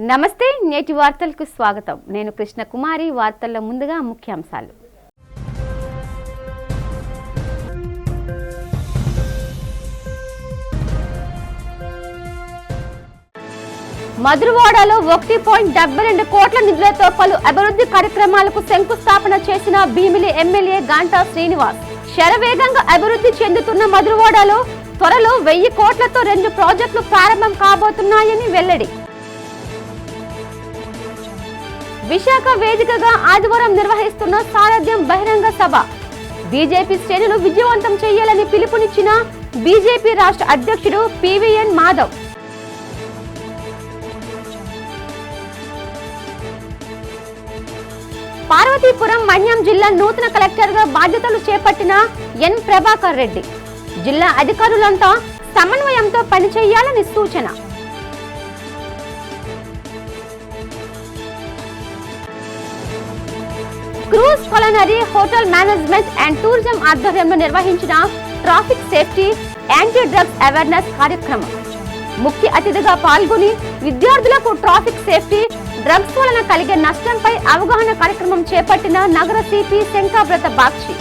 నమస్తే నేటి వార్తలకు స్వాగతం. నేను కృష్ణకుమారి. వార్తల్లో ముందుగా ముఖ్యాంశాలు. మధురవాడలో 1.72 కోట్ల నిధులతో పలు అభివృద్ధి కార్యక్రమాలకు శంకుస్థాపన చేసిన భీమిలి ఎమ్మెల్యే గంటా శ్రీనివాస్. శరవేగంగా అభివృద్ధి చెందుతున్న మధురవాడలో త్వరలో 1000 కోట్లతో 2 ప్రాజెక్టులు ప్రారంభం కాబోతున్నాయని వెల్లడి. విశాఖ వేదికగా ఆదివారం నిర్వహిస్తున్న సారథ్యం బహిరంగ సభ. బీజేపీ శ్రేణులు విజయవంతం చేయాలని పిలుపునిచ్చిన బీజేపీ రాష్ట్ర అధ్యక్షుడు పివిఎన్ మాధవ్. పార్వతీపురం మన్యం జిల్లా నూతన కలెక్టర్గా బాధ్యతలు చేపట్టిన ఎన్ ప్రభాకర్ రెడ్డి. జిల్లా అధికారులంతా సమన్వయంతో పనిచేయాలని సూచన. Cruise culinary hotel management and tourism ఆధ్వర్యంలో నిర్వహించిన traffic safety anti drugs awareness కార్యక్రమం. ముఖ్య అతిథిగా పాల్గొని విద్యార్థులకు ట్రాఫిక్ సేఫ్టీ, డ్రగ్స్ వలన కలిగే నష్టంపై అవగాహన కార్యక్రమం చేపట్టిన నగర CP శంకాబ్రత Bakshi.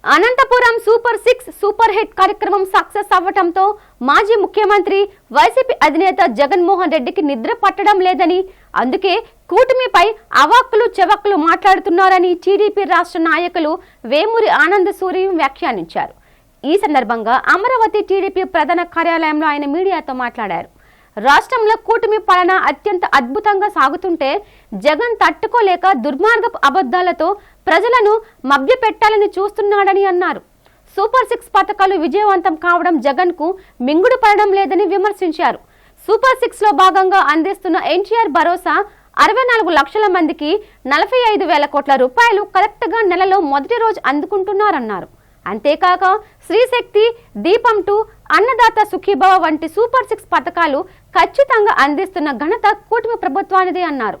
Anantapuram super 6 super hit కార్యక్రమం సక్సెస్ అవ్వటంతో మాజీ ముఖ్యమంత్రి వైసీపీ అధినేత జగన్మోహన్ రెడ్డికి నిద్ర పట్టడం లేదని, అందుకే కూటమిపై అవాక్కులు చెవక్కులు మాట్లాడుతున్నారని టీడీపీ రాష్ట్ర నాయకులు వేమూరి ఆనంద సూరి వ్యాఖ్యానించారు. ఈ సందర్భంగా అమరావతి టీడీపీ ప్రధాన కార్యాలయంలో ఆయన మీడియాతో మాట్లాడారు. రాష్ట్రంలో కూటమి పాలన అత్యంత అద్భుతంగా సాగుతుంటే జగన్ తట్టుకోలేక దుర్మార్గపు అబద్ధాలతో ప్రజలను మభ్యపెట్టాలని చూస్తున్నాడని అన్నారు. సూపర్ 6 పథకాలు విజయవంతం కావడం జగన్ కు మింగుడు పడడం లేదని విమర్శించారు. సూపర్ 6 లో భాగంగా అందిస్తున్న ఎన్టీఆర్ భరోసా 64 లక్షల మందికి 45,000 కోట్ల రూపాయలు కరెక్ట్ గా నెలలో మొదటి రోజు అందుకుంటున్నారన్నారు. అంతేకాక శ్రీశక్తి, దీపం 2, అన్నదాత సుఖీభవ వంటి సూపర్ 6 పథకాలు ఖచ్చితంగా అందిస్తున్న ఘనత కూటమి ప్రభుత్వానిదే అన్నారు.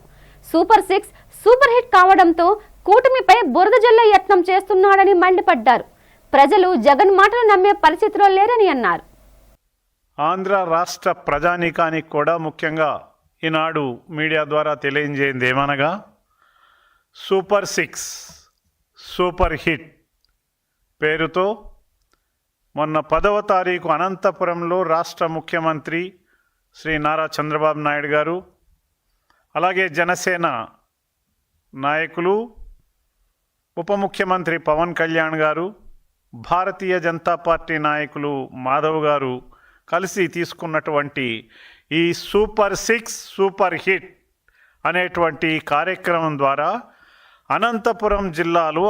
సూపర్ 6 సూపర్ హిట్ కావడంతో కూటమిపై బురద జల్లే యత్నం చేస్తున్నాడని మండిపడ్డారు. ప్రజలు జగన్ మాటలు నమ్మే పరిస్థితిలో లేరని అన్నారు. ఆంధ్ర రాష్ట్ర ప్రజానీకానికి కూడా ముఖ్యంగా ఈనాడు మీడియా ద్వారా తెలియజేయండి ఏమనగా, సూపర్ 6 సూపర్ హిట్ పేరుతో మొన్న 10వ తారీఖు అనంతపురంలో రాష్ట్ర ముఖ్యమంత్రి శ్రీ నారా చంద్రబాబు నాయుడు గారు, అలాగే జనసేన నాయకులు, ఉప ముఖ్యమంత్రి పవన్ కళ్యాణ్ గారు, భారతీయ జనతా పార్టీ నాయకులు మాధవ్ గారు కలిసి తీసుకున్నటువంటి ఈ సూపర్ 6 సూపర్ హిట్ అనేటువంటి కార్యక్రమం ద్వారా అనంతపురం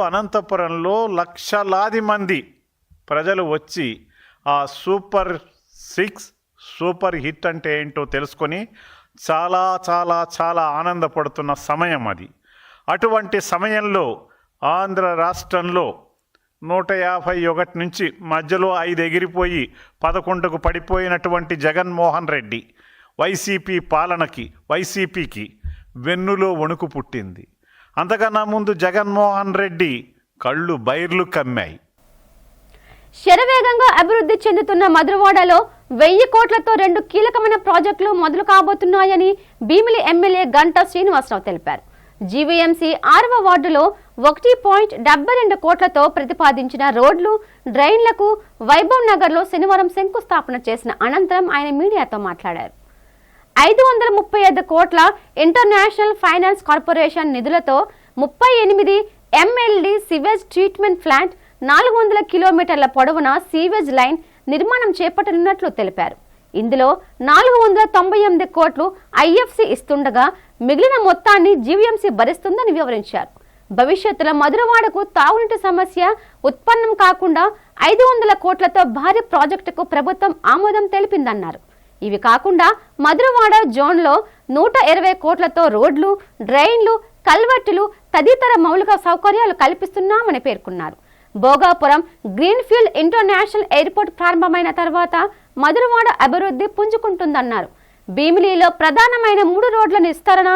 అనంతపురంలో లక్షలాది మంది ప్రజలు వచ్చి ఆ సూపర్ 6 సూపర్ హిట్ అంటే ఏంటో తెలుసుకొని చాలా చాలా చాలా ఆనందపడుతున్న సమయం అది. అటువంటి సమయంలో ఆంధ్ర రాష్ట్రంలో 151 నుంచి మధ్యలో 5 ఎగిరిపోయి 11కు పడిపోయినటువంటి జగన్మోహన్ రెడ్డి వైసీపీ పాలనకి, వైసీపీకి వెన్నులో వణుకు పుట్టింది. అంతకన్నా ముందు జగన్మోహన్ రెడ్డి కళ్ళు బైర్లు కమ్మాయి. శరవేగంగా అభివృద్ధి చెందుతున్న మధురవాడలో 1000 కోట్లతో 2 కీలకమైన ప్రాజెక్టులు మొదలు కాబోతున్నాయని భీమిలి ఎమ్మెల్యే గంటా శ్రీనివాసరావు తెలిపారు. జీవీఎంసీ 6వ వార్డులో 1.72 కోట్లతో ప్రతిపాదించిన రోడ్లు, డ్రైన్లకు వైభవ్ నగర్లో శనివారం శంకుస్థాపన చేసిన అనంతరం ఆయన మీడియాతో మాట్లాడారు. 535 కోట్ల ఇంటర్నేషనల్ ఫైనాన్స్ కార్పొరేషన్ నిధులతో 38 MLD సివేజ్ ట్రీట్మెంట్ ప్లాంట్, 400 కిలోమీటర్ల పొడవున సీవేజ్ లైన్ నిర్మాణం చేపట్టనున్నట్లు తెలిపారు. ఇందులో 498 కోట్లు IFC ఇస్తుండగా మిగిలిన మొత్తాన్ని జీవీఎంసీ భరిస్తుందని వివరించారు. భవిష్యత్తులో మధురవాడకు తాగునీటి సమస్య ఉత్పన్నం కాకుండా 500 కోట్లతో భారీ ప్రాజెక్టుకు ప్రభుత్వం ఆమోదం తెలిపిందన్నారు. ఇవి కాకుండా మధురవాడ జోన్లో 120 కోట్లతో రోడ్లు, డ్రైన్లు, కల్వర్టులు తదితర మౌలిక సౌకర్యాలు కల్పిస్తున్నామని పేర్కొన్నారు. భోగాపురం గ్రీన్ఫీల్డ్ ఇంటర్నేషనల్ ఎయిర్పోర్ట్ ప్రారంభమైన తర్వాత మధురవాడ అభివృద్ధి పుంజుకుంటుందన్నారు. భీమిలిలో ప్రధానమైన 3 రోడ్ల విస్తరణ,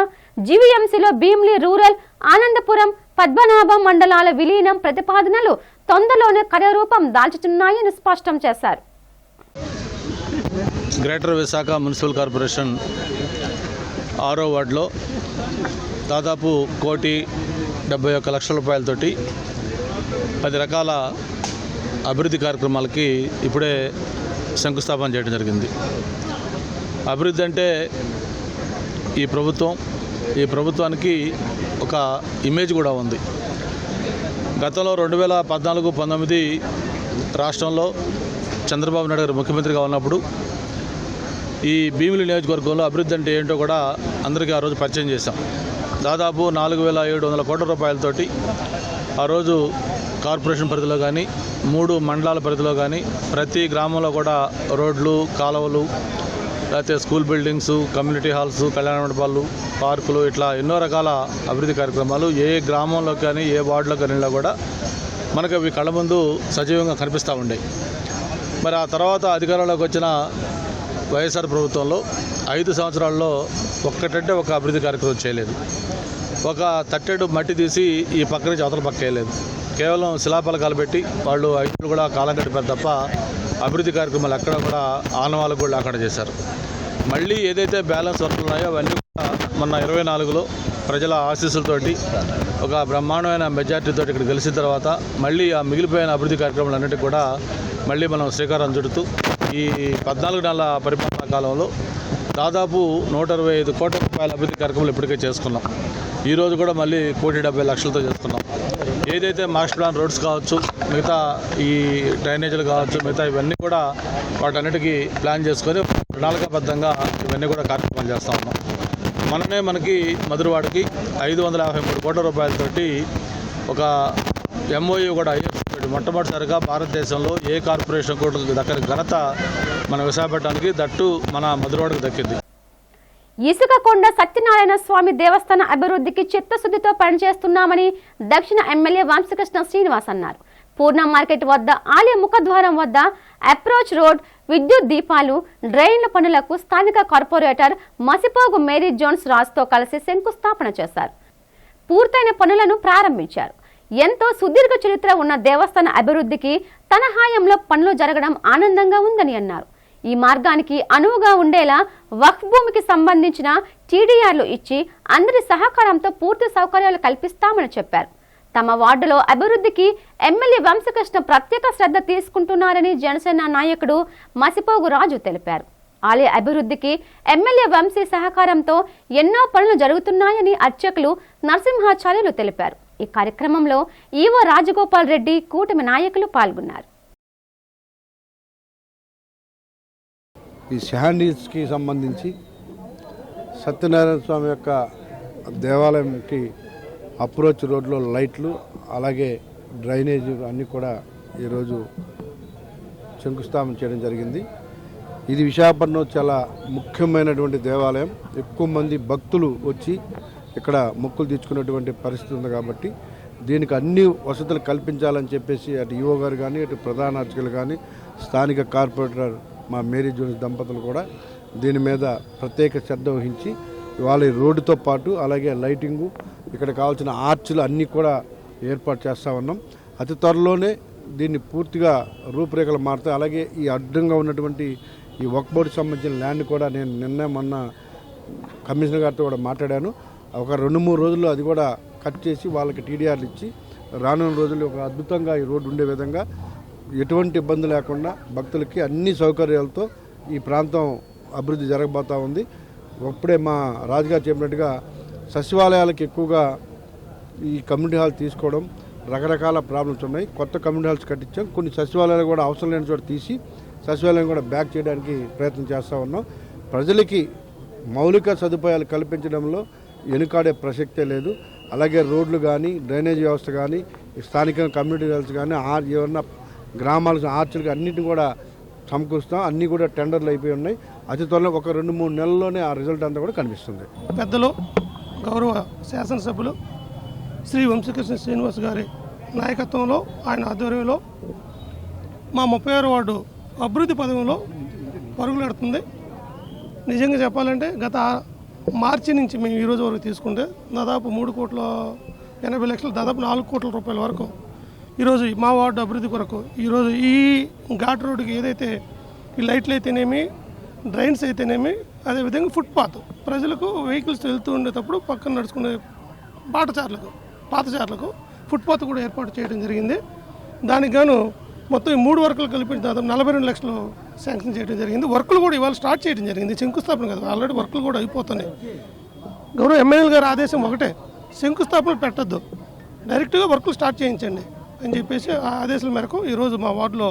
జీవీఎంసీలో భీమిలి రూరల్, ఆనందపురం, పద్మనాభం మండలాల విలీనం ప్రతిపాదనలు తొందరలోనే కార్యరూపం దాల్చుతున్నాయని స్పష్టం చేశారు. గ్రేటర్ విశాఖ మున్సిపల్ కార్పొరేషన్ 6వ వార్డులో దాదాపు 1,71,00,000 రూపాయలతోటి 10 రకాల అభివృద్ధి కార్యక్రమాలకి ఇప్పుడే శంకుస్థాపన చేయడం జరిగింది. అభివృద్ధి అంటే ఈ ప్రభుత్వానికి ఒక ఇమేజ్ కూడా ఉంది. గతంలో 2014-19 రాష్ట్రంలో చంద్రబాబు నాయుడు గారు ముఖ్యమంత్రిగా ఉన్నప్పుడు ఈ భీమిలి నియోజకవర్గంలో అభివృద్ధి అంటే ఏంటో కూడా అందరికీ ఆ రోజు పరిచయం చేశాం. దాదాపు 4,700 కోట్ల రూపాయలతోటి ఆ రోజు కార్పొరేషన్ పరిధిలో కానీ 3 మండలాల పరిధిలో కానీ ప్రతి గ్రామంలో కూడా రోడ్లు, కాలువలు, లేకపోతే స్కూల్ బిల్డింగ్స్, కమ్యూనిటీ హాల్స్, కళ్యాణ మండపాలు, పార్కులు, ఇట్లా ఎన్నో రకాల అభివృద్ధి కార్యక్రమాలు ఏ గ్రామంలో కానీ ఏ వార్డులో కానీ కూడా మనకు అవి కళ్ళ ముందు సజీవంగా కనిపిస్తూ ఉండేవి. మరి ఆ తర్వాత అధికారంలోకి వచ్చిన వైఎస్ఆర్ ప్రభుత్వంలో 5 సంవత్సరాల్లో ఒక్కటంటే ఒక అభివృద్ధి కార్యక్రమం చేయలేదు. ఒక తట్టెడు మట్టి తీసి ఈ పక్క నుంచి అవతల పక్క వేయలేదు. కేవలం శిలాఫలకాలు పెట్టి వాళ్ళు ఐదులు కూడా కాలం గడిపారు తప్ప అభివృద్ధి కార్యక్రమాలు ఎక్కడ కూడా ఆనవాళ్ళకు కూడా లేకుండా చేశారు. మళ్ళీ ఏదైతే బ్యాలెన్స్ వర్క్లు ఉన్నాయో అవన్నీ కూడా మొన్న 24లో ప్రజల ఆశీస్సులతోటి ఒక బ్రహ్మాండమైన మెజార్టీతో ఇక్కడ గెలిచిన తర్వాత మళ్ళీ ఆ మిగిలిపోయిన అభివృద్ధి కార్యక్రమాలన్నింటినీ కూడా మళ్ళీ మనం శ్రీకారం చుడుతూ ఈ 14 నెలల పరిపాలనా కాలంలో దాదాపు 125 కోట్ల రూపాయల అభివృద్ధి కార్యక్రమాలు ఇప్పటికే చేసుకున్నాం. ఈరోజు కూడా మళ్ళీ 1,70,00,000తో చేసుకున్నాం. ఏదైతే మాస్టర్ ప్లాన్ రోడ్స్ కావచ్చు, మిగతా ఈ డ్రైనేజీలు కావచ్చు, మిగతా ఇవన్నీ కూడా వాటన్నిటికీ ప్లాన్ చేసుకొని ప్రణాళికాబద్ధంగా ఇవన్నీ కూడా కార్యక్రమాలు చేస్తూ ఉన్నాం. మనకి మధురవాడకి 553 కోట్ల రూపాయలతోటి ఒక MOU కూడా మొట్టమొదటిసారిగా భారతదేశంలో ఏ కార్పొరేషన్ కూడా దక్కని ఘనత మన విశాఖపట్నానికి, దట్టు మన మధురవాడకు దక్కింది. ఇసుకకొండ సత్యనారాయణ స్వామి దేవస్థాన అభివృద్ధికి చిత్తశుద్ధితో పనిచేస్తున్నామని దక్షిణ ఎమ్మెల్యే వంశకృష్ణ శ్రీనివాస్ అన్నారు. పూర్ణ మార్కెట్ వద్ద ఆలయ ముఖద్వారం వద్ద అప్రోచ్ రోడ్, విద్యుత్ దీపాలు, డ్రైన్ల పనులకు స్థానిక కార్పొరేటర్ మసిపోగు మేరీ జోన్స్ రాజ్తో కలిసి శంకుస్థాపన చేశారు. పూర్తయిన పనులను ప్రారంభించారు. ఎంతో సుదీర్ఘ చరిత్ర ఉన్న దేవస్థాన అభివృద్ధికి తన హాయంలో పనులు జరగడం ఆనందంగా ఉందని అన్నారు. ఈ మార్గానికి అనువుగా ఉండేలా వక్ఫ్ భూమికి సంబంధించిన TDRలు ఇచ్చి అందరి సహకారంతో పూర్తి సౌకర్యాలు కల్పిస్తామని చెప్పారు. తమ వార్డులో అభివృద్ధికి ఎమ్మెల్యే వంశకృష్ణ ప్రత్యేక శ్రద్ధ తీసుకుంటున్నారని జనసేన నాయకుడు మసిపోగు రాజు తెలిపారు. ఆలయ అభివృద్ధికి ఎమ్మెల్యే వంశీ సహకారంతో ఎన్నో పనులు జరుగుతున్నాయని అర్చకులు నరసింహాచార్యులు తెలిపారు. ఈ కార్యక్రమంలో ఈవో రాజగోపాల్ రెడ్డి, కూటమి నాయకులు పాల్గొన్నారు. ఈ శాండీస్కి సంబంధించి సత్యనారాయణ స్వామి యొక్క దేవాలయంకి అప్రోచ్ రోడ్లో లైట్లు, అలాగే డ్రైనేజ్ అన్నీ కూడా ఈరోజు శంకుస్థాపన చేయడం జరిగింది. ఇది విశాఖపట్నంలో చాలా ముఖ్యమైనటువంటి దేవాలయం. ఎక్కువ మంది భక్తులు వచ్చి ఇక్కడ మొక్కులు తీర్చుకునేటువంటి పరిస్థితి ఉంది. కాబట్టి దీనికి అన్ని వసతులు కల్పించాలని చెప్పేసి అటు ఈవో గారు కానీ, అటు ప్రధాన అర్చకులు కానీ, స్థానిక కార్పొరేటర్ మా మేరీ జోన్స్ దంపతులు కూడా దీని మీద ప్రత్యేక శ్రద్ధ వహించి ఇవాళ రోడ్డుతో పాటు అలాగే లైటింగు, ఇక్కడ కావాల్సిన ఆర్చ్లు అన్నీ కూడా ఏర్పాటు చేస్తూ ఉన్నాం. అతి త్వరలోనే దీన్ని పూర్తిగా రూపురేఖలు మారుతాయి. అలాగే ఈ అడ్డంగా ఉన్నటువంటి ఈ వక్ఫ్ బోర్డుకి సంబంధించిన ల్యాండ్ కూడా నేను మొన్న కమిషనర్ గారితో కూడా మాట్లాడాను. ఒక 2-3 రోజుల్లో అది కూడా కట్ చేసి వాళ్ళకి TDRలు ఇచ్చి రానున్న రోజుల్లో ఒక అద్భుతంగా ఈ రోడ్డు ఉండే విధంగా ఎటువంటి ఇబ్బంది లేకుండా భక్తులకి అన్ని సౌకర్యాలతో ఈ ప్రాంతం అభివృద్ధి జరగబోతూ ఉంది. అప్పుడే మా రాజుగారు చెప్పినట్టుగా సచివాలయాలకు ఎక్కువగా ఈ కమ్యూనిటీ హాల్ తీసుకోవడం, రకరకాల ప్రాబ్లమ్స్ ఉన్నాయి. కొత్త కమ్యూనిటీ హాల్స్ కట్టించాం. కొన్ని సచివాలయాలు కూడా అవసరం లేని చోట తీసి సచివాలయం కూడా బ్యాక్ చేయడానికి ప్రయత్నం చేస్తూ ఉన్నాం. ప్రజలకి మౌలిక సదుపాయాలు కల్పించడంలో వెనుకాడే ప్రసక్తే లేదు. అలాగే రోడ్లు కానీ, డ్రైనేజ్ వ్యవస్థ కానీ, స్థానిక కమ్యూనిటీ హాల్స్ కానీ, ఏమన్నా గ్రామాల ఆర్చులు అన్నింటినీ కూడా సమకూరుస్తాం. అన్నీ కూడా టెండర్లు అయిపోయి ఉన్నాయి. అతి త్వరలో ఒక 2-3 నెలల్లోనే ఆ రిజల్ట్ అంతా కూడా కనిపిస్తుంది. పెద్దలు గౌరవ శాసనసభ్యులు శ్రీ వంశకృష్ణ శ్రీనివాస్ గారి నాయకత్వంలో, ఆయన ఆధ్వర్యంలో మా 36వ వార్డు అభివృద్ధి పథకంలో పరుగులెడుతుంది. నిజంగా చెప్పాలంటే గత మార్చి నుంచి మేము ఈరోజు వరకు తీసుకుంటే దాదాపు 3,80,00,000, దాదాపు 4 కోట్ల రూపాయల వరకు ఈరోజు మా వార్డు అభివృద్ధి కొరకు ఈరోజు ఈ ఘాట్ రోడ్డుకి ఏదైతే ఈ లైట్లు అయితేనేమి, డ్రైన్స్ అయితేనేమి, అదేవిధంగా ఫుట్పాత్ ప్రజలకు వెహికల్స్ వెళ్తూ ఉండేటప్పుడు పక్కన నడుచుకునే పాతచారులకు ఫుట్పాత్ కూడా ఏర్పాటు చేయడం జరిగింది. దానికి గాను మొత్తం ఈ 3 వర్కులు కలిపి దాదాపు 42 లక్షలు శాంక్షన్ చేయడం జరిగింది. వర్కులు కూడా ఇవాళ స్టార్ట్ చేయడం జరిగింది. శంకుస్థాపన కదా, ఆల్రెడీ వర్కులు కూడా అయిపోతున్నాయి. గౌరవ ఎమ్మెల్యే గారి ఆదేశం ఒకటే, శంకుస్థాపన పెట్టద్దు, డైరెక్ట్గా వర్కులు స్టార్ట్ చేయించండి అని చెప్పేసి ఆ ఆదేశాల మేరకు ఈరోజు మా వార్డులో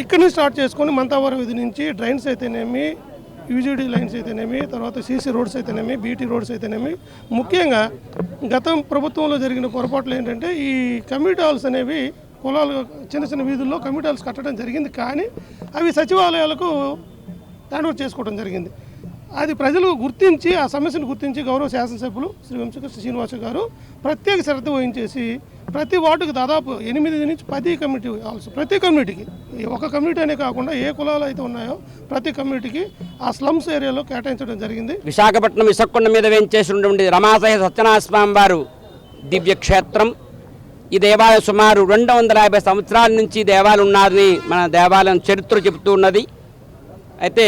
ఇక్కడి నుంచి స్టార్ట్ చేసుకొని మంతావరం వీధి నుంచి డ్రైన్స్ అయితేనేమి, యూజీడీ లైన్స్ అయితేనేమి, తర్వాత సీసీ రోడ్స్ అయితేనేమి, బీటీ రోడ్స్ అయితేనేమి, ముఖ్యంగా గతం ప్రభుత్వంలో జరిగిన పొరపాట్లు ఏంటంటే ఈ కమ్యూనిటీ హాల్స్ అనేవి కులాలు చిన్న చిన్న వీధుల్లో కమ్యూనిటీ హాల్స్ కట్టడం జరిగింది. కానీ అవి సచివాలయాలకు హ్యాండ్ ఓవర్ చేసుకోవడం జరిగింది. అది ప్రజలు గుర్తించి ఆ సమస్యను గుర్తించి గౌరవ శాసనసభ్యులు శ్రీ వంశకృష్ణ శ్రీనివాస గారు ప్రత్యేక శ్రద్ధ వహించేసి ప్రతి వార్డుకు దాదాపు 8 నుంచి 10 కమ్యూనిటీ హాల్స్, ప్రతి కమ్యూనిటీకి, ఒక కమ్యూనిటీ అనే కాకుండా ఏ కులాలు అయితే ఉన్నాయో ప్రతి కమ్యూనిటీకి ఆ స్లమ్స్ ఏరియాలో కేటాయించడం జరిగింది. విశాఖపట్నం ఇసక్కొండ మీద వేయించేసినటువంటి రమాసహ సత్యనారాయణ స్వామి వారు దివ్యక్షేత్రం. ఈ దేవాలయం సుమారు 250 సంవత్సరాల నుంచి దేవాలయం ఉన్నారని మన దేవాలయం చరిత్ర చెబుతూ ఉన్నది. అయితే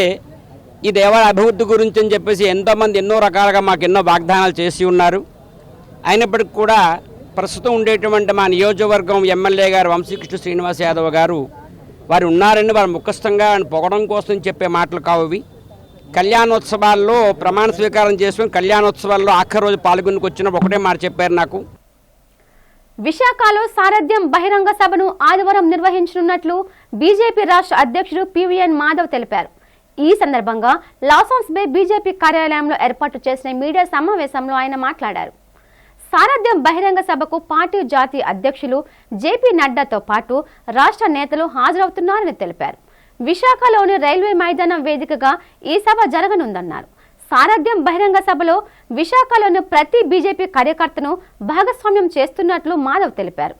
ఈ దేవాలయ అభివృద్ధి గురించి అని చెప్పేసి ఎంతోమంది ఎన్నో రకాలుగా మాకు ఎన్నో వాగ్దానాలు చేసి ఉన్నారు. అయినప్పటికీ కూడా ప్రస్తుతం ఉండేటువంటి మా నియోజకవర్గం ఎమ్మెల్యే గారు వంశీకృష్ణ శ్రీనివాస్ యాదవ్ గారు వారు ఉన్నారని వారు ముఖస్థంగా పొగడం కోసం చెప్పే మాటలు కావు. కళ్యాణోత్సవాల్లో ప్రమాణ స్వీకారం చేసుకుని కళ్యాణోత్సవాల్లో ఆఖరి రోజు పాల్గొనికి వచ్చినప్పుడు ఒకటే మాట చెప్పారు నాకు. విశాఖలో సారథ్యం బహిరంగ సభను ఆదివారం నిర్వహించనున్నట్లు బీజేపీ రాష్ట్ర అధ్యక్షుడు పివిఎన్ మాధవ్ తెలిపారు. ఈ సందర్భంగా లాసన్స్ బే బీజేపీ కార్యాలయంలో ఏర్పాటు చేసిన మీడియా సమావేశంలో ఆయన మాట్లాడారు. సారథ్యం బహిరంగ సభకు పార్టీ జాతీయ అధ్యక్షులు జేపీ నడ్డాతో పాటు రాష్ట్ర నేతలు హాజరవుతున్నారని తెలిపారు. విశాఖలోని రైల్వే మైదానం వేదికగా ఈ సభ జరగనుందన్నారు. సారథ్యం బహిరంగ సభలో విశాఖలోని ప్రతి బీజేపీ కార్యకర్తను భాగస్వామ్యం చేస్తున్నట్లు మాధవ్ తెలిపారు.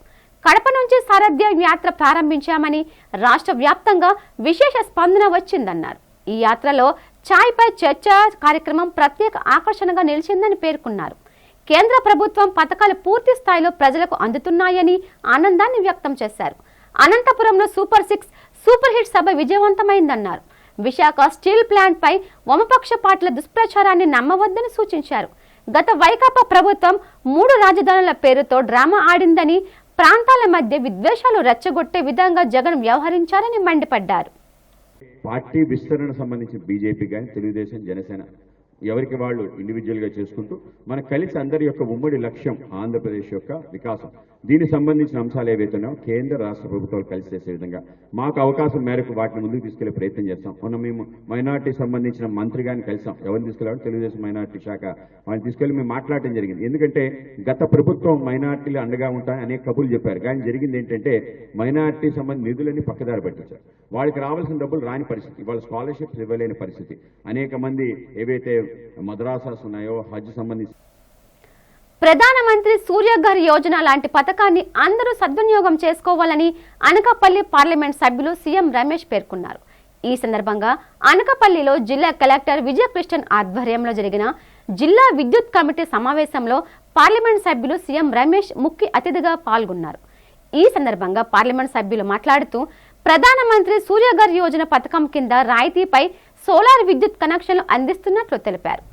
కడప నుంచి సారథ్యం యాత్ర ప్రారంభించామని రాష్ట్ర వ్యాప్తంగా విశేష స్పందన వచ్చిందన్నారు. ఈ యాత్రలో ఛాయ్ పై చర్చ కార్యక్రమం ప్రత్యేక ఆకర్షణగా నిలిచిందని పేర్కొన్నారు. కేంద్ర ప్రభుత్వం పథకాలు పూర్తి స్థాయిలో ప్రజలకు అందుతున్నాయని ఆనందాన్ని వ్యక్తం చేశారు. అనంతపురంలో సూపర్ హిట్ సభ విజయవంతమైందన్నారు. విశాఖ స్టీల్ ప్లాంట్ పై వామపక్ష పార్టీల దుష్ప్రచారాన్ని నమ్మవద్దని సూచించారు. గత వైకాపా ప్రభుత్వం 3 రాజధానుల పేరుతో డ్రామా ఆడిందని, ప్రాంతాల మధ్య విద్వేషాలు రెచ్చగొట్టే విధంగా జగన్ వ్యవహరించారని మండిపడ్డారు. పార్టీ విస్తరణ సంబంధించి బీజేపీ కానీ తెలుగుదేశం జనసేన ఎవరికి వాళ్ళు ఇండివిజువల్గా చేసుకుంటూ మన కలిసి అందరి యొక్క ఉమ్మడి లక్ష్యం ఆంధ్రప్రదేశ్ యొక్క వికాసం. దీనికి సంబంధించిన అంశాలు ఏవైతున్నాయో కేంద్ర రాష్ట్ర ప్రభుత్వాలు కలిసి చేసే విధంగా మాకు అవకాశం మేరకు వాటిని ముందుకు తీసుకెళ్లే ప్రయత్నం చేస్తాం. మొన్న మేము మైనార్టీ సంబంధించిన మంత్రి గారిని కలిసాం. ఎవరిని తీసుకెళ్ళాలి? తెలుగుదేశం మైనార్టీ శాఖ వాళ్ళని తీసుకెళ్లి మేము మాట్లాడటం జరిగింది. ఎందుకంటే గత ప్రభుత్వం మైనార్టీలు అండగా ఉంటాయని అనేక కబుర్లు చెప్పారు. కానీ జరిగింది ఏంటంటే మైనార్టీ సంబంధించిన నిధులన్నీ పక్కదారి పట్టించారు. వాళ్ళకి రావాల్సిన డబ్బులు రాని పరిస్థితి, వాళ్ళ స్కాలర్షిప్స్ ఇవ్వలేని పరిస్థితి. అనేక మంది ఏవైతే మద్రాసాస్ ఉన్నాయో హజ్ సంబంధించి ప్రధానమంత్రి సూర్యఘర్ యోజన లాంటి పథకాన్ని అందరూ సద్వినియోగం చేసుకోవాలని అనకాపల్లి పార్లమెంట్ సభ్యులు సీఎం రమేష్ పేర్కొన్నారు. ఈ సందర్భంగా అనకాపల్లిలో జిల్లా కలెక్టర్ విజయకృష్ణన్ ఆధ్వర్యంలో జరిగిన జిల్లా విద్యుత్ కమిటీ సమావేశంలో పార్లమెంట్ సభ్యులు సీఎం రమేష్ ముఖ్య అతిథిగా పాల్గొన్నారు. ఈ సందర్భంగా పార్లమెంట్ సభ్యులు మాట్లాడుతూ ప్రధానమంత్రి సూర్యఘర్ యోజన పథకం కింద రాయితీపై సోలార్ విద్యుత్ కనెక్షన్లు అందిస్తున్నట్లు తెలిపారు.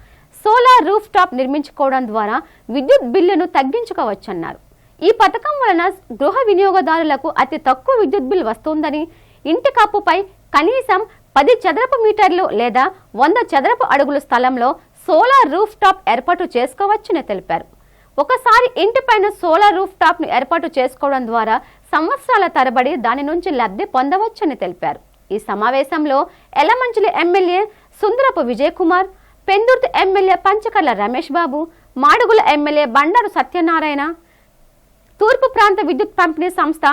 సోలార్ రూఫ్ టాప్ నిర్మించుకోవడం ద్వారా విద్యుత్ బిల్లును తగ్గించుకోవచ్చన్నారు. ఈ పథకం వలన గృహ వినియోగదారులకు అతి తక్కువ విద్యుత్ బిల్ వస్తుందని, ఇంటి కప్పుపై కనీసం 10 చదరపు మీటర్లు లేదా 100 చదరపు అడుగుల స్థలంలో సోలార్ రూఫ్ టాప్ ఏర్పాటు చేసుకోవచ్చని తెలిపారు. ఒకసారి ఇంటిపైన సోలార్ రూఫ్ టాప్ ను ఏర్పాటు చేసుకోవడం ద్వారా సంవత్సరాల తరబడి దాని నుంచి లబ్ధి పొందవచ్చని తెలిపారు. ఈ సమావేశంలో Yelamanchili MLA Sundarapu Vijay Kumar, Pendurthi MLA Panchakarla Ramesh Babu, Madugula MLA Bandaru Satyanarayana, తూర్పు ప్రాంత విద్యుత్ పంపిణీ సంస్థ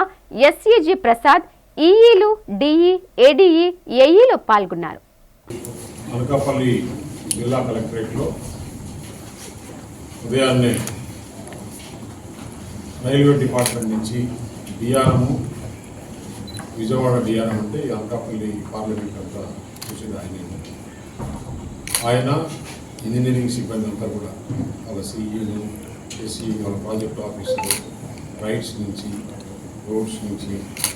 ఎస్ఈజీ ప్రసాద్, ఈఈలు, డిఈ, ఏడీఈ, ఏఈలు పాల్గొన్నారు. అనకాపల్లి జిల్లా కలెక్టరేట్లో ఉదయాన్నే రైల్వే డిపార్ట్మెంట్ నుంచి డిఆర్ఎం, విజయవాడ డిఆర్ఎం అంటే అనకాపల్లి పార్లమెంట్ అంతా చూసేది ఆయన ఇంజనీరింగ్ సిబ్బంది అంతా కూడా వాళ్ళ సిఈలు, ఎస్ఈ, వాళ్ళ ప్రాజెక్ట్ ఆఫీసులు, రైట్స్ నుంచి, రోడ్స్ నుంచి,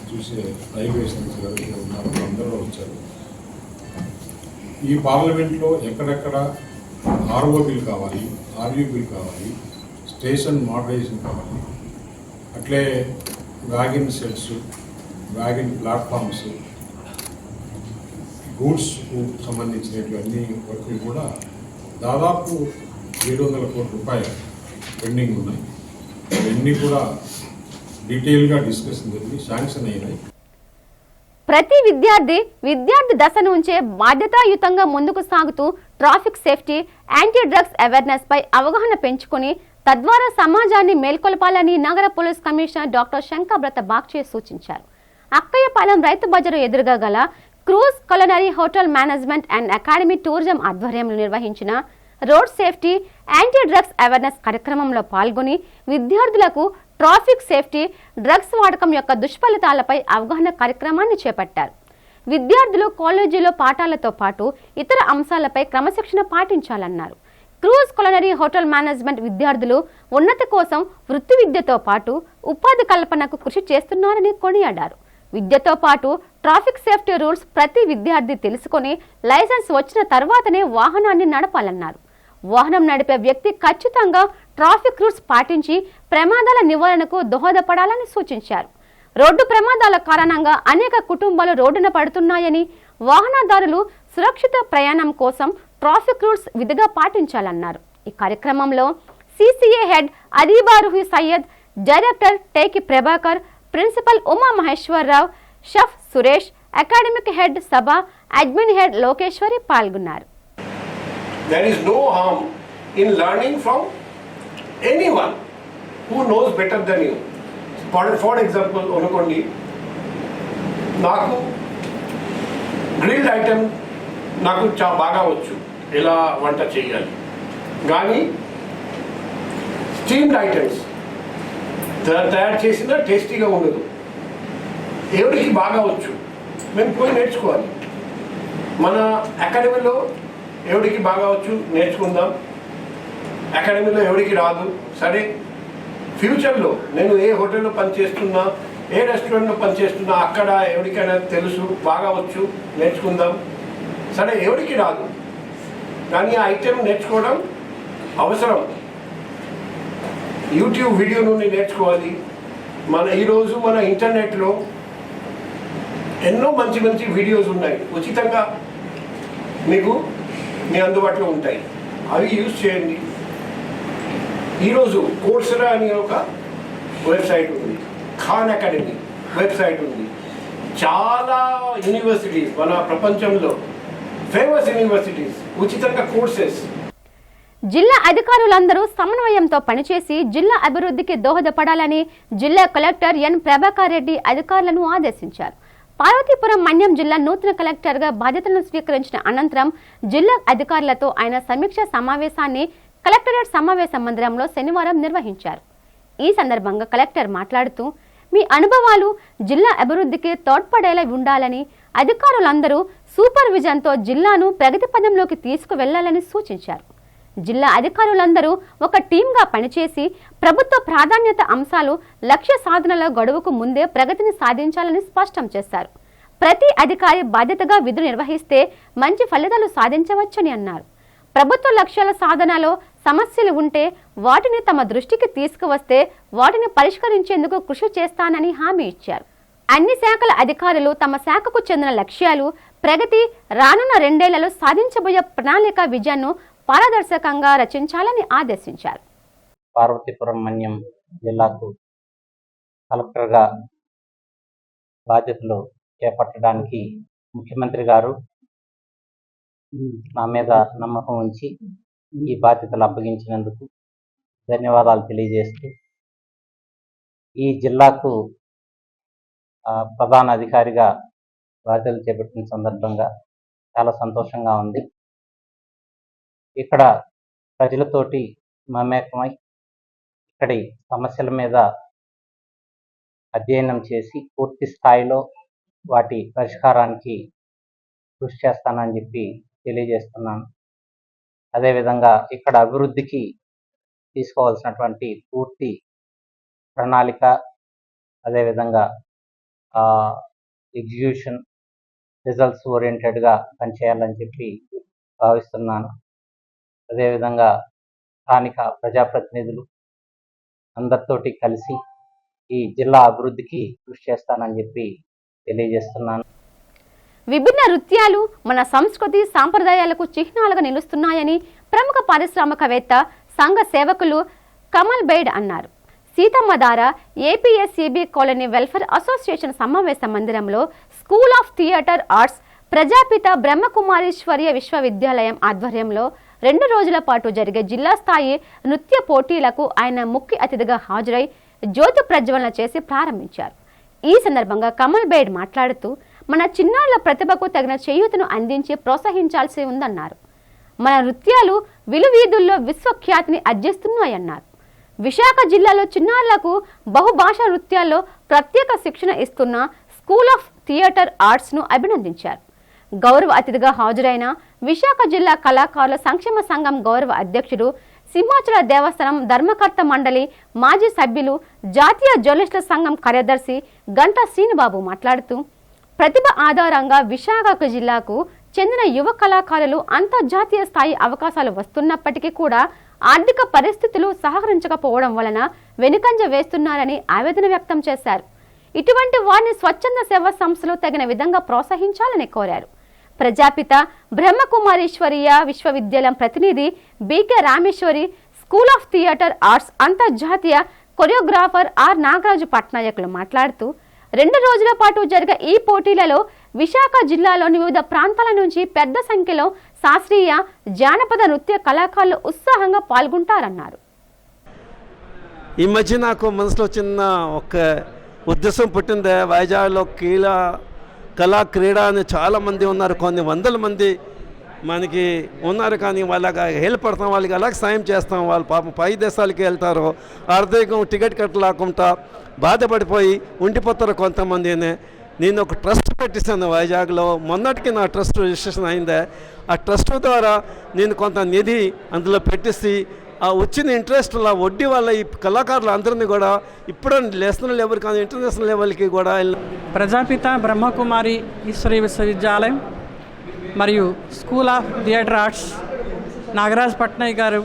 చూసే రైల్వేస్ నుంచి ఎవరైతే ఉన్నారో అందరూ వచ్చారు. ఈ పార్లమెంట్లో ఎక్కడెక్కడ ఆర్ఓ బిల్ కావాలి, ఆర్యూ బిల్ కావాలి, స్టేషన్ మోడరైజేషన్ కావాలి, అట్లే వ్యాగన్ సెట్స్, వ్యాగన్ ప్లాట్ఫామ్స్, గూడ్స్కు సంబంధించినటువంటి వర్కులు కూడా దాదాపు 700 కోట్ల రూపాయలు పెండింగ్ ఉన్నాయి. ఇవన్నీ కూడా డీటెయిల్గా డిస్కషన్ జరిగి శాంక్షన్ అయినాయి. ప్రతి విద్యార్థి దశ నుంచే బాధ్యతాయుతంగా ముందుకు సాగుతూ traffic safety, anti drugs awareness పై అవగాహన పెంచుకుని తద్వారా సమాజాన్ని మేల్కొల్పాలని నగర police commissioner doctor Shankhabrata Bagchi సూచించారు. అక్కయ్యపాలెం రైతు బజారు ఎదురుగా గల cruise culinary hotel management and academy tourism ఆధ్వర్యంలో నిర్వహించిన road safety, anti drugs awareness కార్యక్రమంలో పాల్గొని విద్యార్థులకు ట్రాఫిక్ సేఫ్టీ, డ్రగ్స్ వాడకం యొక్క దుష్ఫలితాలపై అవగాహన కార్యక్రమాన్ని చేపట్టారు. విద్యార్థులు కాలేజీలో పాఠాలతో పాటు ఇతర అంశాలపై క్రమశిక్షణ పాటించాలన్నారు. క్రూజ్ కులినరీ హోటల్ మేనేజ్మెంట్ విద్యార్థులు ఉన్నతి కోసం వృత్తి విద్యతో పాటు ఉపాధి కల్పనకు కృషి చేస్తున్నారని కొనియాడారు. విద్యతో పాటు ట్రాఫిక్ సేఫ్టీ రూల్స్ ప్రతి విద్యార్థి తెలుసుకొని లైసెన్స్ వచ్చిన తర్వాతనే వాహనాన్ని నడపాలన్నారు. వాహనం నడిపే వ్యక్తి ఖచ్చితంగా ట్రాఫిక్ రూల్స్ పాటించి ప్రమాదాల నివారణకు దోహదపడాలని సూచించారు. రోడ్డు ప్రమాదాల కారణంగా అనేక కుటుంబాలు రోడ్డున పడుతున్నాయని, వాహనదారులు సురక్షిత ప్రయాణం కోసం ట్రాఫిక్ రూల్స్ విధిగా పాటించాలన్నారు. ఈ కార్యక్రమంలో CCA head Adeebaruhi Syed, director Teki Prabhakar, principal Uma Maheswararao, chef Suresh, academic head Sabha, admin head Lokeswari పాల్గొన్నారు. There is no harm in learning from anyone who knows better than you. For example, Onukondi, నాకు గ్రిల్డ్ ఐటమ్ నాకు బాగా వచ్చు ఎలా వంట చేయాలి, కానీ స్టీమ్డ్ ఐటమ్స్ తయారు చేసిన టేస్టీగా ఉండదు. ఎవరికి బాగా వచ్చు మేము పోయి నేర్చుకోవాలి. మన అకాడమీలో ఎవరికి బాగా వచ్చు నేర్చుకుందాం, అకాడమీలో ఎవరికి రాదు సరే, ఫ్యూచర్లో నేను ఏ హోటల్లో పనిచేస్తున్నా, ఏ రెస్టారెంట్లో పనిచేస్తున్నా, అక్కడ ఎవరికైనా తెలుసు బాగా వచ్చు నేర్చుకుందాం. సరే ఎవరికి రాదు కానీ ఆ ఐటెం నేర్చుకోవడం అవసరం. యూట్యూబ్ వీడియో నుండి నేర్చుకోవాలి. ఈరోజు మన ఇంటర్నెట్లో ఎన్నో మంచి మంచి వీడియోస్ ఉన్నాయి, ఉచితంగా మీకు మీ అందుబాటులో ఉంటాయి, అవి యూజ్ చేయండి. ఈరోజు కోర్సెరా అని ఒక వెబ్సైట్ ఉంది, ఖాన్ అకాడమీ వెబ్సైట్ ఉంది. చాలా యూనివర్సిటీస్ మన ప్రపంచంలో ఫేమస్ యూనివర్సిటీస్ ఉచితంగా కోర్సెస్. జిల్లా అధికారులందరూ సమన్వయంతో పనిచేసి జిల్లా అభివృద్ధికి దోహదపడాలని జిల్లా కలెక్టర్ ఎన్ ప్రభాకర్ రెడ్డి అధికారులను ఆదేశించారు. పార్వతీపురం మన్యం జిల్లా నూతన కలెక్టర్గా బాధ్యతలను స్వీకరించిన అనంతరం జిల్లా అధికారులతో ఆయన సమీక్ష సమావేశాన్ని కలెక్టరేట్ సమావేశ మందిరంలో శనివారం నిర్వహించారు. ఈ సందర్భంగా కలెక్టర్ మాట్లాడుతూ, మీ అనుభవాలు జిల్లా అభివృద్ధికి తోడ్పడేలా ఉండాలని, అధికారులందరూ సూపర్విజన్తో జిల్లాను ప్రగతి పథంలోకి తీసుకువెళ్లాలని సూచించారు. జిల్లా అధికారులందరూ ఒక టీంగా పనిచేసి ప్రభుత్వ ప్రాధాన్యత అంశాలు, లక్ష్య సాధనల గడువుకు ముందే ప్రగతిని సాధించాలని స్పష్టం చేశారు. ప్రతి అధికారి బాధ్యతగా విధులు నిర్వహిస్తే మంచి ఫలితాలు సాధించవచ్చని అన్నారు. ప్రభుత్వ లక్ష్యాల సాధనలో సమస్యలు ఉంటే వాటిని తమ దృష్టికి తీసుకువస్తే వాటిని పరిష్కరించేందుకు కృషి చేస్తానని హామీ ఇచ్చారు. అన్ని శాఖల అధికారులు తమ శాఖకు చెందిన లక్ష్యాలు, ప్రగతి, రానున్న 2 ఏళ్లలో సాధించబోయే ప్రణాళిక విజన్ను పారదర్శకంగా రచించాలని ఆదేశించారు. పార్వతీపురం మన్యం జిల్లాకు కలెక్టర్గా బాధ్యతలు చేపట్టడానికి ముఖ్యమంత్రి గారు నా మీద నమ్మకం ఉంచి ఈ బాధ్యతలు అప్పగించినందుకు ధన్యవాదాలు తెలియజేస్తూ, ఈ జిల్లాకు ప్రధాన అధికారిగా బాధ్యతలు చేపట్టిన సందర్భంగా చాలా సంతోషంగా ఉంది. ఇక్కడ ప్రజలతోటి మమేకమై ఇక్కడి సమస్యల మీద అధ్యయనం చేసి పూర్తి స్థాయిలో వాటి పరిష్కారానికి కృషి చేస్తానని చెప్పి తెలియజేస్తున్నాను. అదేవిధంగా ఇక్కడ అభివృద్ధికి తీసుకోవాల్సినటువంటి పూర్తి ప్రణాళిక, అదేవిధంగా ఎగ్జిక్యూషన్ రిజల్ట్స్ ఓరియంటెడ్గా పనిచేయాలని చెప్పి భావిస్తున్నాను. అదేవిధంగా స్థానిక ప్రజాప్రతినిధులు అందరితోటి కలిసి ఈ జిల్లా అభివృద్ధికి కృషి చేస్తానని చెప్పి తెలియజేస్తున్నాను. విభిన్న నృత్యాలు మన సంస్కృతి సాంప్రదాయాలకు చిహ్నాలుగా నిలుస్తున్నాయని ప్రముఖ పారిశ్రామికవేత్త సంఘ సేవకులు కమల్ బేడ్ అన్నారు. Seethammadhara APSCB colony welfare association సమావేశ మందిరంలో school of theatre arts Prajapita బ్రహ్మకుమారీశ్వర్య విశ్వవిద్యాలయం ఆధ్వర్యంలో 2 రోజుల పాటు జరిగే జిల్లా స్థాయి నృత్య పోటీలకు ఆయన ముఖ్య అతిథిగా హాజరై జ్యోతి ప్రజ్వలన చేసి ప్రారంభించారు. ఈ సందర్భంగా కమల్ బేడ్ మాట్లాడుతూ మన చిన్నారుల ప్రతిభకు తగిన చేయూతను అందించి ప్రోత్సహించాల్సి ఉందన్నారు. మన నృత్యాలు విలువీధుల్లో విశ్వఖ్యాతిని ఆర్జిస్తున్నాయన్నారు. విశాఖ జిల్లాలో చిన్నారులకు బహుభాషా నృత్యాల్లో ప్రత్యేక శిక్షణ ఇస్తున్న స్కూల్ ఆఫ్ థియేటర్ ఆర్ట్స్ను అభినందించారు. గౌరవ అతిథిగా హాజరైన విశాఖ జిల్లా కళాకారుల సంక్షేమ సంఘం గౌరవ అధ్యక్షుడు, సింహాచల దేవస్థానం ధర్మకర్త మండలి మాజీ సభ్యులు, జాతీయ జర్నలిస్టుల సంఘం కార్యదర్శి గంటా శ్రీనిబాబు మాట్లాడుతూ ప్రతిభ ఆధారంగా విశాఖ జిల్లాకు చెందిన యువ కళాకారులు అంతర్జాతీయ స్థాయి అవకాశాలు వస్తున్నప్పటికీ కూడా ఆర్థిక పరిస్థితులు సహకరించకపోవడం వలన వెనుకంజ వేస్తున్నారని ఆవేదన వ్యక్తం చేశారు. ఇటువంటి వారిని స్వచ్ఛంద సేవా సంస్థలు తగిన విధంగా ప్రోత్సహించాలని కోరారు. ప్రజాపిత బ్రహ్మకుమారీశ్వరీయ విశ్వవిద్యాలయం ప్రతినిధి BK Rameshwari, school of theatre arts అంతర్జాతీయ కొరియోగ్రాఫర్ ఆర్ నాగరాజు పట్నాయకులు మాట్లాడుతూ 2 రోజుల పాటు జరిగే ఈ పోటీలలో విశాఖ జిల్లాలోని వివిధ ప్రాంతాల నుంచి పెద్ద సంఖ్యలో శాస్త్రీయ జానపద నృత్య కళాకారులు ఉత్సాహంగా పాల్గొంటారన్నారు. ఈ మధ్య నాకు మనసులో చిన్న ఒక ఉద్దేశం పుట్టిందే. వైజాగ్లో కళా క్రీడ అని చాలామంది ఉన్నారు, కొన్ని వందల మంది మనకి ఉన్నారు. కానీ వాళ్ళకి హెల్ప్ పడతాం, వాళ్ళకి అలాగే సాయం చేస్తాం. వాళ్ళు పాపం పై దేశాలకి వెళ్తారు, ఆర్థికం టికెట్ కట్టలేకుండా బాధపడిపోయి ఉండిపోతారు కొంతమందిని. నేను ఒక ట్రస్ట్ పెట్టిస్తాను వైజాగ్లో. మొన్నటికి నా ట్రస్ట్ రిజిస్ట్రేషన్ అయిందే. ఆ ట్రస్ట్ ద్వారా నేను కొంత నిధి అందులో పెట్టిసి ఆ వచ్చిన ఇంట్రెస్ట్ల వడ్డీ వల్ల ఈ కళాకారులు అందరినీ కూడా ఇప్పుడు నేషనల్ లెవెల్ కానీ ఇంటర్నేషనల్ లెవెల్కి కూడా ప్రజాపిత బ్రహ్మకుమారి ఈశ్వరీ విశ్వవిద్యాలయం మరియు school of theatre arts Nagaraj Patnaik గారు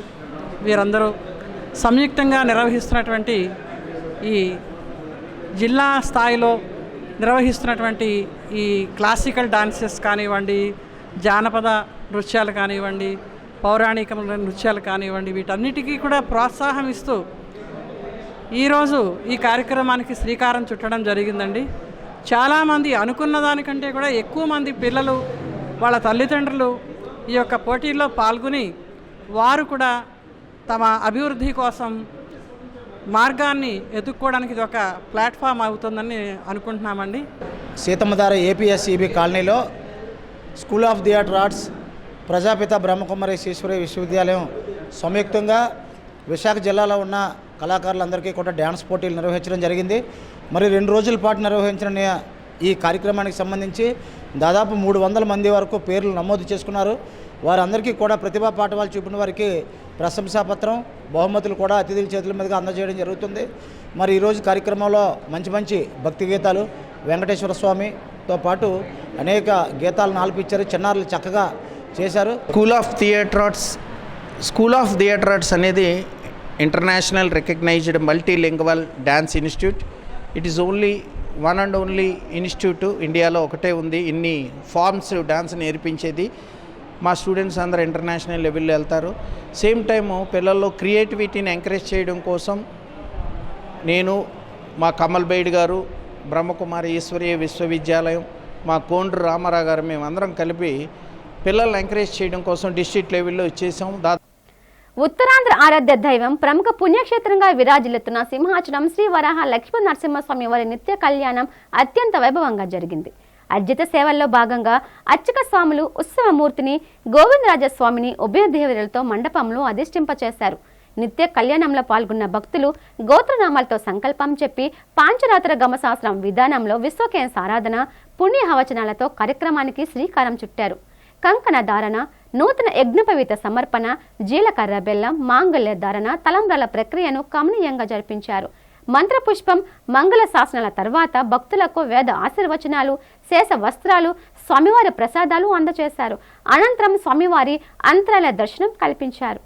వీరందరూ సంయుక్తంగా నిర్వహిస్తున్నటువంటి ఈ జిల్లా స్థాయిలో నిర్వహిస్తున్నటువంటి ఈ క్లాసికల్ డాన్సెస్ కానివ్వండి, జానపద నృత్యాలు కానివ్వండి, పౌరాణిక నృత్యాలు కానివ్వండి, వీటన్నిటికీ కూడా ప్రోత్సాహం ఇస్తూ ఈరోజు ఈ కార్యక్రమానికి శ్రీకారం చుట్టడం జరిగిందండి. చాలామంది అనుకున్న దానికంటే కూడా ఎక్కువ మంది పిల్లలు, వాళ్ళ తల్లిదండ్రులు ఈ యొక్క పోటీల్లో పాల్గొని వారు కూడా తమ అభివృద్ధి కోసం మార్గాన్ని ఎదుర్కోవడానికి ఇది ఒక ప్లాట్ఫామ్ అవుతుందని అనుకుంటున్నామండి. సీతమ్మధార ఏపీఎస్సీబీ కాలనీలో school of theatre arts Prajapita Brahmakumari Eswari విశ్వవిద్యాలయం సంయుక్తంగా విశాఖ జిల్లాలో ఉన్న కళాకారులందరికీ కూడా డ్యాన్స్ పోటీలు నిర్వహించడం జరిగింది. మరి 2 రోజుల పాటు నిర్వహించిన ఈ కార్యక్రమానికి సంబంధించి దాదాపు 300 మంది వరకు పేర్లు నమోదు చేసుకున్నారు. వారందరికీ కూడా ప్రతిభా పాఠవాలు చూపిన వారికి ప్రశంసాపత్రం, బహుమతులు కూడా అతిథుల చేతుల మీదుగా అందజేయడం జరుగుతుంది. మరి ఈరోజు కార్యక్రమంలో మంచి భక్తి గీతాలు, వెంకటేశ్వర స్వామితో పాటు అనేక గీతాలను ఆలపించారు. చిన్నారులు చక్కగా చేశారు. స్కూల్ ఆఫ్ థియేటర్ ఆర్ట్స్ అనేది international recognised multilingual dance institute. It is only one and only institute ఇండియాలో ఒకటే ఉంది ఇన్ని ఫార్మ్స్ డ్యాన్స్ నేర్పించేది. మా స్టూడెంట్స్ అందరూ ఇంటర్నేషనల్ లెవెల్లో వెళ్తారు. సేమ్ టైము పిల్లల్లో క్రియేటివిటీని ఎంకరేజ్ చేయడం కోసం నేను, మా కమల్ బైడ్ గారు, బ్రహ్మకుమారి ఈశ్వరీయ విశ్వవిద్యాలయం, మా కోండ్రు రామారావు గారు, మేమందరం కలిపి పిల్లల్ని ఎంకరేజ్ చేయడం కోసం డిస్ట్రిక్ట్ లెవెల్లో ఇచ్చేసాం. ఉత్తరాంధ్ర ఆరాధ్య దైవం, ప్రముఖ పుణ్యక్షేత్రంగా విరాజిల్లుతున్న సింహాచలం శ్రీ వరాహ లక్ష్మీ నరసింహస్వామి వారి నిత్య కళ్యాణం అత్యంత వైభవంగా జరిగింది. అర్జిత సేవల్లో భాగంగా అర్చక స్వాములు ఉత్సవమూర్తిని గోవిందరాజస్వామిని ఉభయ దేవతలతో మండపంలో అధిష్ఠింపచేశారు. నిత్య కళ్యాణంలో పాల్గొన్న భక్తులు గోత్రనామాలతో సంకల్పం చెప్పి పాంచరాత్ర గమశాస్త్రం విధానంలో విశ్వకేశ ఆరాధన, పుణ్యహవచనాలతో కార్యక్రమానికి శ్రీకారం చుట్టారు. కంకణ ధారణ, నూతన యజ్ఞపవిత సమర్పణ, జీలకర్ర బెల్లం, మాంగళ్య ధారణ, తలంబ్రాల ప్రక్రియను కమనీయంగా జరిపించారు. మంత్రపుష్పం, మంగళ శాసనాల తర్వాత భక్తులకు వేద ఆశీర్వచనాలు, శేష వస్త్రాలు, స్వామివారి ప్రసాదాలు అందజేశారు. అనంతరం స్వామివారి అంతరాలయ దర్శనం కల్పించారు.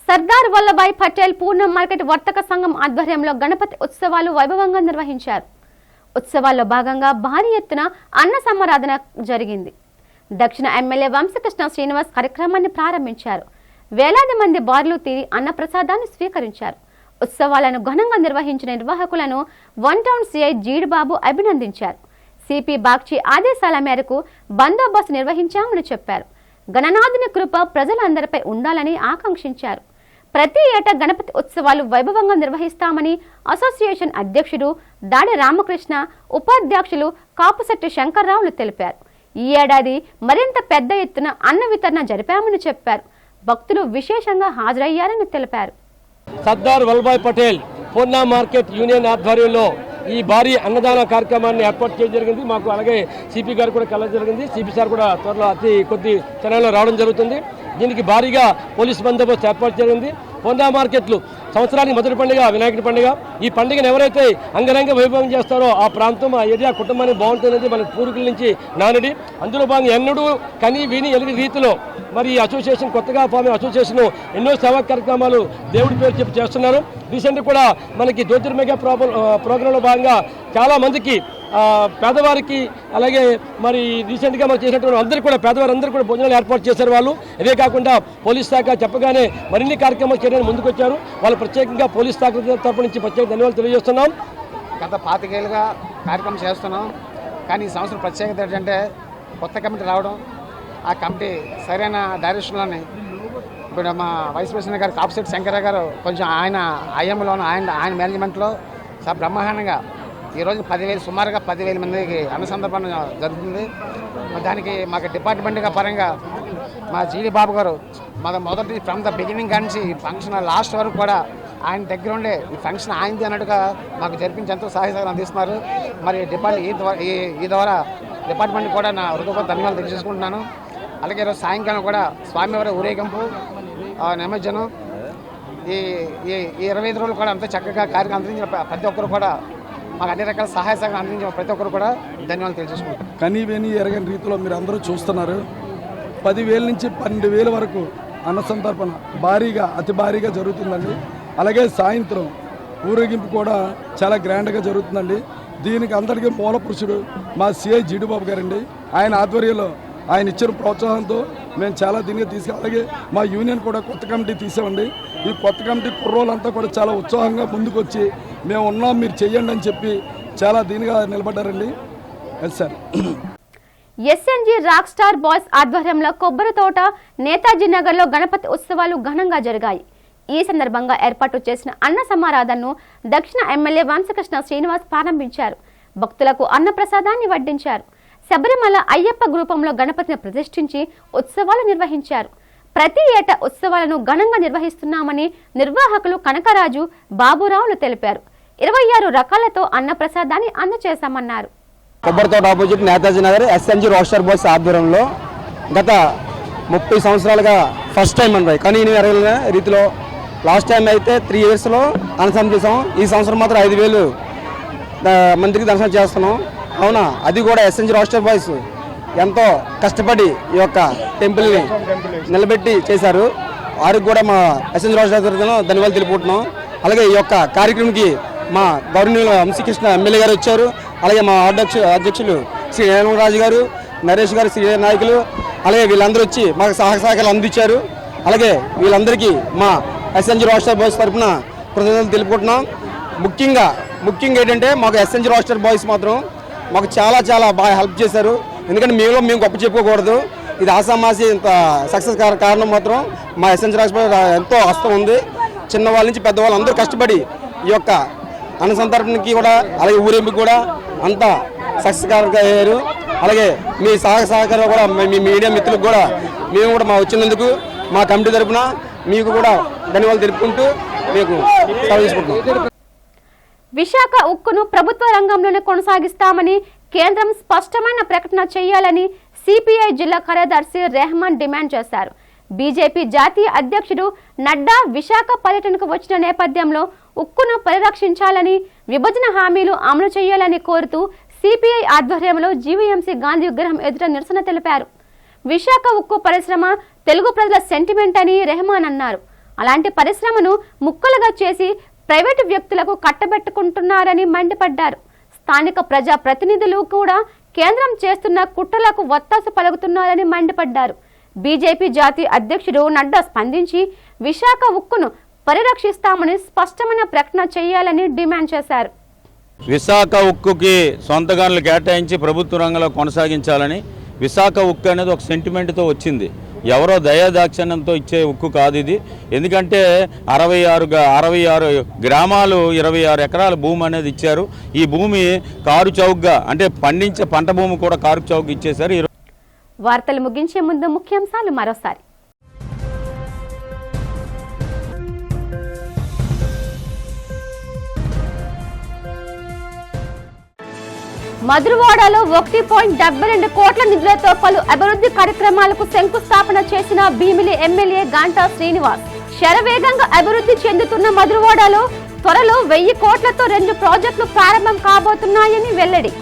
సర్దార్ వల్లభాయ్ పటేల్ పూర్ణ మార్కెట్ వర్తక సంఘం ఆధ్వర్యంలో గణపతి ఉత్సవాలు వైభవంగా నిర్వహించారు. ఉత్సవాల్లో భాగంగా భారీ ఎత్తున అన్న సమారాధన జరిగింది. దక్షిణ ఎమ్మెల్యే వంశకృష్ణ శ్రీనివాస్ కార్యక్రమాన్ని ప్రారంభించారు. వేలాది మంది బార్లు తీరి అన్నప్రసాదాన్ని స్వీకరించారు. ఉత్సవాలను ఘనంగా నిర్వహించిన నిర్వాహకులను వన్ టౌన్ సిఐ జీడిబాబు అభినందించారు. సిపి బాగ్చి ఆదేశాల మేరకు బందోబస్తు నిర్వహించామని చెప్పారు. గణనాథుని కృప ప్రజలందరిపై ఉండాలని ఆకాంక్షించారు. ప్రతి ఏటా గణపతి ఉత్సవాలు వైభవంగా నిర్వహిస్తామని అసోసియేషన్ అధ్యక్షుడు దాడి రామకృష్ణ, ఉపాధ్యక్షులు కాపుశెట్టి శంకర్రావులు తెలిపారు. ఈ ఏడాది మరింత పెద్ద ఎత్తున అన్న వితరణ జరిపామని చెప్పారు. భక్తులు విశేషంగా హాజరయ్యారని తెలిపారు. సర్దార్ వల్లభాయ్ పటేల్ పూర్ణ మార్కెట్ యూనియన్ ఆధ్వర్యంలో ఈ భారీ అన్నదాన కార్యక్రమాన్ని ఏర్పాటు చేయడం జరిగింది. మాకు అలాగే సిపి గారు కూడా కలవడం జరిగింది. సిపి సార్ కూడా త్వరలో కొద్ది క్షణాల్లో రావడం జరుగుతుంది. దీనికి భారీగా పోలీసు బందోబస్తు ఏర్పాటు జరిగింది. పూర్ణ మార్కెట్లు సంవత్సరానికి మొదటి పండుగ వినాయకుడి పండుగ. ఈ పండుగను ఎవరైతే అంగరంగ వైభవం చేస్తారో ఆ ప్రాంతం, ఆ ఏరియా, కుటుంబానికి బాగుంటుందని మన పూర్వీకుల నుంచి నానుడి. అందులో భాగంగా ఎన్నడూ కని విని ఎలిగి రీతిలో మరి ఈ అసోసియేషన్ కొత్తగా ఫామ్ అసోసియేషన్ ఎన్నో సేవా కార్యక్రమాలు దేవుడి పేరు చెప్పి చేస్తున్నారు. రీసెంట్గా కూడా మనకి జ్యోతిర్మేఘ ప్రోగ్రాంలో భాగంగా చాలా మందికి పేదవారికి అలాగే మరి రీసెంట్గా మనం చేసినటువంటి అందరూ కూడా పేదవారందరూ కూడా భోజనాలు ఏర్పాటు చేశారు వాళ్ళు. ఇవే కాకుండా పోలీస్ శాఖ చెప్పగానే మరిన్ని కార్యక్రమాలు చేయడానికి ముందుకొచ్చారు. వాళ్ళు ప్రత్యేకంగా పోలీస్ శాఖ తరపు నుంచి ప్రత్యేక ధన్యవాదాలు తెలియజేస్తున్నాం. గత 25 ఏళ్ళుగా కార్యక్రమం చేస్తున్నాం. కానీ ఈ సంవత్సరం ప్రత్యేకత ఏంటంటే కొత్త కమిటీ రావడం, ఆ కమిటీ సరైన డైరెక్షన్లోని ఇప్పుడు మా వైస్ ప్రెసిడెంట్ గారు కాపుశెట్టి శంకరరావు గారు కొంచెం ఆయన ఐఎంలోను ఆయన మేనేజ్మెంట్లో చాలా బ్రహ్మాండంగా ఈరోజు సుమారుగా 10,000 మందికి అనుసంధానం జరుగుతుంది. దానికి మాకు డిపార్ట్మెంట్గా పరంగా మా జీడి బాబు గారు మొదటి ఫ్రమ్ ద బిగినింగ్ నుంచి ఫంక్షన్ లాస్ట్ వరకు కూడా ఆయన దగ్గర ఉండే ఈ ఫంక్షన్ ఆయనది అన్నట్టుగా మాకు జరిపించి ఎంతో సహాయసహకారం అందిస్తున్నారు. మరి ఈ ద్వారా డిపార్ట్మెంట్ కూడా నా హృదయపూర్వక ధన్యవాదాలు తెలియజేసుకుంటున్నాను. అలాగే ఈరోజు సాయంకాలం కూడా స్వామివారి ఊరేగింపు నిమజ్జనం ఈ 25 రోజులు కూడా అంతా చక్కగా కార్యక్రమం అందించిన ప్రతి ఒక్కరు కూడా మాకు అన్ని రకాల సహాయ సహకారం అందించిన ప్రతి ఒక్కరు కూడా ధన్యవాదాలు తెలియజేసుకుంటారు. కనీవేని ఎరగని రీతిలో మీరు అందరూ చూస్తున్నారు. 10,000 నుంచి 12,000 వరకు అన్నసంతర్పణ అతి భారీగా జరుగుతుందండి. అలాగే సాయంత్రం ఊరేగింపు కూడా చాలా గ్రాండ్గా జరుగుతుందండి. దీనికి అందరికీ మూల పురుషుడు మా సిఐ జీడిబాబు గారండి. ఆయన ఆధ్వర్యంలో ఆయన ఇచ్చిన ప్రోత్సాహంతో మేము చాలా దీనిగా అలాగే మా యూనియన్ కూడా కొత్త కమిటీ తీసామండి. ఈ కొత్త కమిటీ కుర్రోళ్ళంతా కూడా చాలా ఉత్సాహంగా ముందుకు వచ్చి మేము ఉన్నాం, మీరు చెయ్యండి అని చెప్పి చాలా దీనిగా నిలబడ్డారండి. Sir SNG rock star boys ఆధ్వర్యంలో కొబ్బరి తోట నేతాజీ నగర్లో గణపతి ఉత్సవాలు ఘనంగా జరిగాయి. ఈ సందర్భంగా ఏర్పాటు చేసిన అన్న సమారాధనను దక్షిణ ఎమ్మెల్యే వంశకృష్ణ శ్రీనివాస్ ప్రారంభించారు. భక్తులకు అన్నప్రసాదాన్ని వడ్డించారు. శబరిమల అయ్యప్ప గ్రూపంలో గణపతిని ప్రతిష్ఠించి ఉత్సవాలు నిర్వహించారు. ప్రతి ఏటా ఉత్సవాలను ఘనంగా నిర్వహిస్తున్నామని నిర్వాహకులు కనకరాజు, బాబురావులు తెలిపారు. 26 రకాలతో అన్నప్రసాదాన్ని అందజేశామన్నారు. Kobbarithota opposite Netaji Nagar SNG rock star boys ఆధ్వర్యంలో గత 30 సంవత్సరాలుగా ఫస్ట్ టైం అండి కానీ ఎరగలిగిన రీతిలో లాస్ట్ టైం అయితే 3 ఇయర్స్లో అన్నదానం చేసాం. ఈ సంవత్సరం మాత్రం 5,000 మందికి దర్శనం చేస్తున్నాం. అవునా, అది కూడా ఎస్ఎన్జి రాక్ స్టార్ బాయ్స్ ఎంతో కష్టపడి ఈ యొక్క టెంపుల్ని నిలబెట్టి చేశారు. వారికి కూడా మా ఎస్ఎన్జి రాక్ స్టార్ ధన్యవాదాలు తెలుపుకుంటున్నాం. అలాగే ఈ యొక్క కార్యక్రమంకి మా గవర్నర్ వంశకృష్ణ ఎమ్మెల్యే గారు వచ్చారు. అలాగే మా అధ్యక్షులు శ్రీ రాజు గారు, నరేష్ గారు, సీనియర్ నాయకులు, అలాగే వీళ్ళందరూ వచ్చి మాకు సహకారాలు అందించారు. అలాగే వీళ్ళందరికీ మా ఎస్ఎన్జి రాక్ స్టార్ బాయ్స్ తరఫున కృతజ్ఞతలు తెలుపుకుంటున్నాం. ముఖ్యంగా ఏంటంటే మాకు ఎస్ఎన్జి రాక్ స్టార్ బాయ్స్ మాత్రం మాకు చాలా బాగా హెల్ప్ చేశారు. ఎందుకంటే మేము గొప్ప చెప్పుకోకూడదు. ఇది ఆసామాసి ఇంత సక్సెస్ కారణం మాత్రం మా ఎస్ఎన్జి రాక్ స్టార్ ఎంతో హస్తం ఉంది. చిన్నవాళ్ళ నుంచి పెద్దవాళ్ళు అందరూ కష్టపడి ఈ యొక్క అన్నసంతర్పణకి కూడా అలాగే ఊరేంపుకి కూడా అంతా సక్సెస్గా అయ్యారు. అలాగే మీ సహకారం కూడా మీ మీడియా మిత్రులకు కూడా మేము కూడా వచ్చినందుకు మా కమిటీ తరఫున మీకు కూడా ధన్యవాదాలు తెలుపుకుంటూ మీకు సెలవు. విశాఖ ఉక్కును ప్రభుత్వ రంగంలోనే కొనసాగిస్తామని కేంద్రం స్పష్టమైన ప్రకటన చేయాలని సిపిఐ జిల్లా కార్యదర్శి రెహమాన్ డిమాండ్ చేశారు. బీజేపీ జాతీయ అధ్యక్షుడు నడ్డా విశాఖ పర్యటనకు వచ్చిన నేపథ్యంలో ఉక్కును పరిరక్షించాలని, విభజన హామీలు అమలు చేయాలని కోరుతూ సిపిఐ ఆధ్వర్యంలో జీవీఎంసీ గాంధీ విగ్రహం ఎదుట నిరసన తెలిపారు. విశాఖ ఉక్కు పరిశ్రమ తెలుగు ప్రజల సెంటిమెంట్ అని రెహమాన్ అన్నారు. అలాంటి పరిశ్రమను ముక్కలుగా చేసి ప్రైవేటు వ్యక్తులకు కట్టబెట్టుకుంటున్నారని మండిపడ్డారు. స్థానిక ప్రజా ప్రతినిధులు కూడా కేంద్రం చేస్తున్న కుట్రలకు వత్తాసు పలుకుతున్నారని మండిపడ్డారు. బీజేపీ జాతీయ అధ్యక్షుడు నడ్డా స్పందించి విశాఖ ఉక్కును పరిరక్షిస్తామని స్పష్టమైన ప్రకటన చేయాలని డిమాండ్ చేశారు. విశాఖ ఉక్కుకి సొంత గనులు కేటాయించి ప్రభుత్వ రంగంలో కొనసాగించాలని, విశాఖ ఉక్కు అనేది ఒక సెంటిమెంట్తో వచ్చింది, ఎవరో దయాదాక్షిణ్యంతో ఇచ్చే ఉక్కు కాదు ఇది. ఎందుకంటే 66 గ్రామాలు 26 ఎకరాల భూమి అనేది ఇచ్చారు. ఈ భూమి కారు చౌక్గా అంటే పండించే పంట భూమి కూడా కారు చౌక్ ఇచ్చేశారు. వార్తలు ముగించే ముందు ముఖ్యాంశాలు మరోసారి. మధురవాడలో 1.72 కోట్ల నిధులతో పలు అభివృద్ధి కార్యక్రమాలకు శంకుస్థాపన చేసిన భీమిలి ఎమ్మెల్యే గంటా శ్రీనివాస్. శరవేగంగా అభివృద్ధి చెందుతున్న మధురవాడలో త్వరలో 1000 కోట్లతో 2 ప్రాజెక్టులు ప్రారంభం కాబోతున్నాయని వెల్లడి.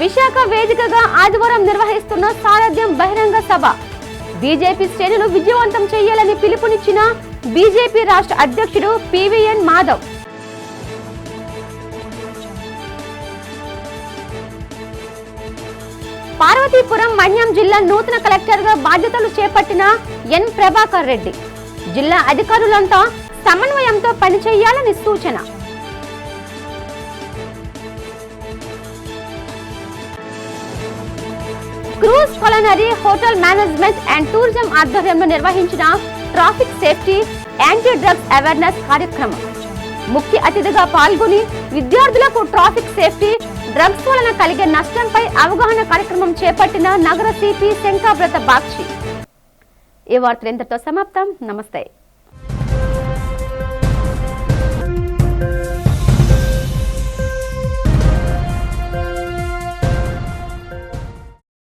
విశాఖ వేదికగా ఆదివారం నిర్వహిస్తున్న సారథ్యం బహిరంగ సభ. బీజేపీ శ్రేణులు విజయవంతం చేయాలని పిలుపునిచ్చిన బీజేపీ రాష్ట్ర అధ్యక్షుడు పివిఎన్ మాధవ్. పార్వతీపురం మన్యం జిల్లా నూతన కలెక్టర్గా బాధ్యతలు చేపట్టిన ఎన్ ప్రభాకర్ రెడ్డి. జిల్లా అధికారులంతా సమన్వయంతో పనిచేయాలని సూచన. Cruise culinary hotel management and tourism ఆధ్వర్యంలో నిర్వహించిన traffic safety anti drugs awareness కార్యక్రమం. ముఖ్య అతిథిగా పాల్గొని విద్యార్థులకు ట్రాఫిక్ సేఫ్టీ, డ్రగ్స్ వలన కలిగే నష్టంపై అవగాహన కార్యక్రమం చేపట్టిన నగర సిపి శంకాబ్రత బాక్షి. ఈ వార్తలు ఇంతటితో సమాప్తం. నమస్తే.